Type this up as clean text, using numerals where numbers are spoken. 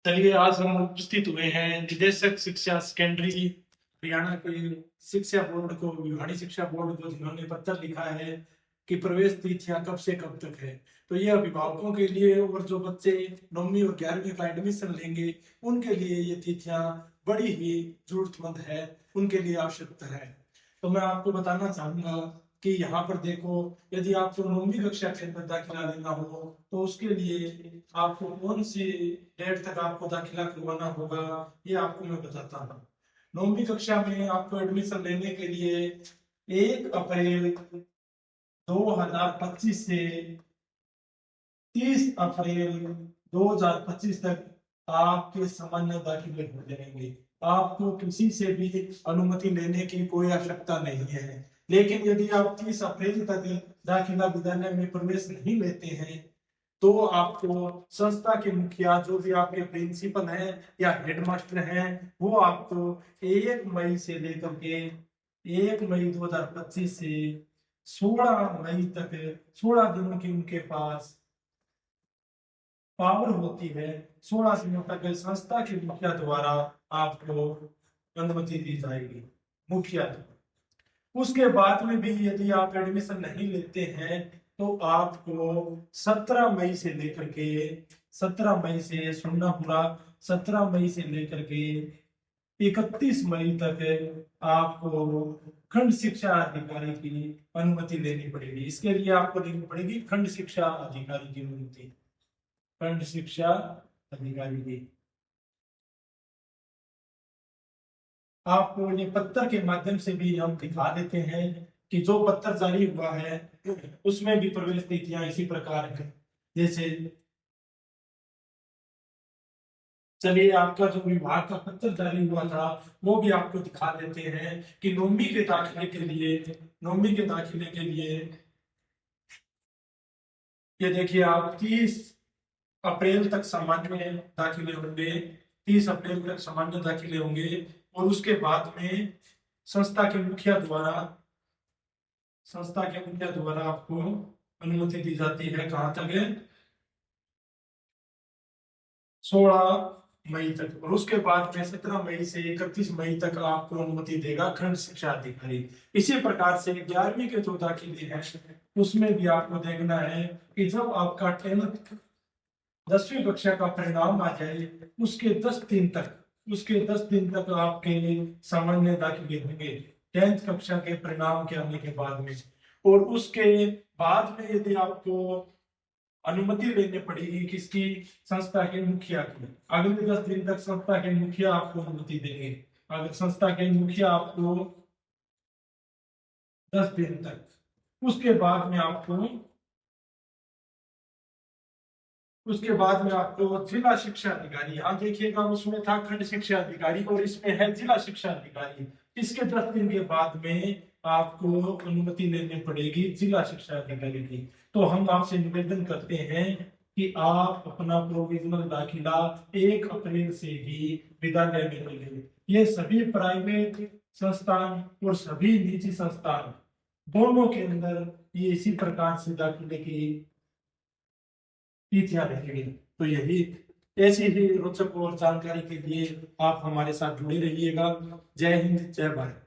चलिए आज हम उपस्थित हुए हैं निदेशक शिक्षा सेकेंडरी हरियाणा के शिक्षा बोर्ड को विभागीय शिक्षा बोर्ड को जिन्होंने पत्र लिखा है कि प्रवेश तिथियां कब से कब तक है। तो ये अभिभावकों के लिए और जो बच्चे 9वीं और 11वीं का एडमिशन लेंगे उनके लिए ये तिथियां बड़ी ही जरूरतमंद है, उनके लिए आवश्यकता है। तो मैं आपको बताना चाहूंगा कि यहाँ पर देखो, यदि आपको 9वीं कक्षा के अंदर दाखिला लेना हो तो उसके लिए आपको कौन सी डेट तक आपको दाखिला करवाना होगा ये आपको मैं बताता हूँ। 9वीं कक्षा में आपको एडमिशन लेने के लिए 1 अप्रैल 2025 से 30 अप्रैल 2025 तक आपके सामान्य दाखिले हो जाएंगे। आपको किसी से भी अनुमति लेने की कोई आवश्यकता नहीं है। लेकिन यदि आप 30 अप्रैल तक दाखिला विद्यालय में प्रवेश नहीं लेते हैं तो आपको संस्था के मुखिया जो भी आपके प्रिंसिपल हैं या हेडमास्टर हैं वो आपको 1 मई से लेकर के 1 मई 2025 से 16 मई तक 16 दिनों की उनके पास पावर होती है। 16 दिनों तक संस्था के मुखिया द्वारा आपको अनुमति दी जाएगी, मुखिया द्वारा। उसके बाद में भी यदि आप एडमिशन नहीं लेते हैं तो आपको 17 मई से लेकर के 17 मई से सुनना पूरा 17 मई से लेकर के 31 मई तक आपको खंड शिक्षा अधिकारी की अनुमति लेनी पड़ेगी। इसके लिए आपको लेनी पड़ेगी खंड शिक्षा अधिकारी की अनुमति, खंड शिक्षा अधिकारी की। आपको ये पत्र के माध्यम से भी हम दिखा देते हैं कि जो पत्र जारी हुआ है उसमें भी प्रवेश तिथियां इसी प्रकार है। जैसे चलिए आपका जो विभाग का पत्र जारी हुआ था वो भी आपको दिखा देते हैं कि 9वीं के दाखिले के लिए 9वीं के दाखिले के लिए ये देखिए आप 30 अप्रैल तक सामान्य दाखिले होंगे, 30 अप्रैल तक सामान्य दाखिले होंगे और उसके बाद में संस्था के मुखिया द्वारा आपको अनुमति दी जाती है। कहां तक है? 16 मई तक। और उसके बाद में 17 मई से 31 मई तक आपको अनुमति देगा खंड शिक्षा अधिकारी। इसी प्रकार से 11वीं के जो दाखिले हैं उसमें भी आपको देखना है कि जब आपका 10वीं कक्षा का परिणाम आ जाए उसके 10 दिन तक आपके सामान्य दाखिले होंगे 10th कक्षा के परिणाम के आने के बाद में। और उसके बाद में यदि आपको अनुमति लेनी पड़ेगी किसकी? संस्था के मुखिया की। अगले 10 दिन तक संस्था के मुखिया आपको अनुमति देंगे। अगर संस्था के मुखिया आपको 10 दिन तक, उसके बाद में आपको जिला शिक्षा अधिकारी, यहाँ देखिएगा उसमें था खंड शिक्षा अधिकारी और इसमें है जिला शिक्षा अधिकारी। इसके 10 दिन के बाद में आपको अनुमति लेनी पड़ेगी जिला शिक्षा अधिकारी की। तो हम आपसे निवेदन करते हैं कि आप अपना प्रोविजनल दाखिला 1 अप्रैल से ही विद्यालय में लें। ये सभी प्राइवेट संस्थान और सभी निजी संस्थान दोनों के अंदर ये इसी प्रकार से दाखिले की तिथियां रहेंगी। तो यही ऐसी ही रोचक और जानकारी के लिए आप हमारे साथ जुड़े रहिएगा। जय हिंद, जय भारत।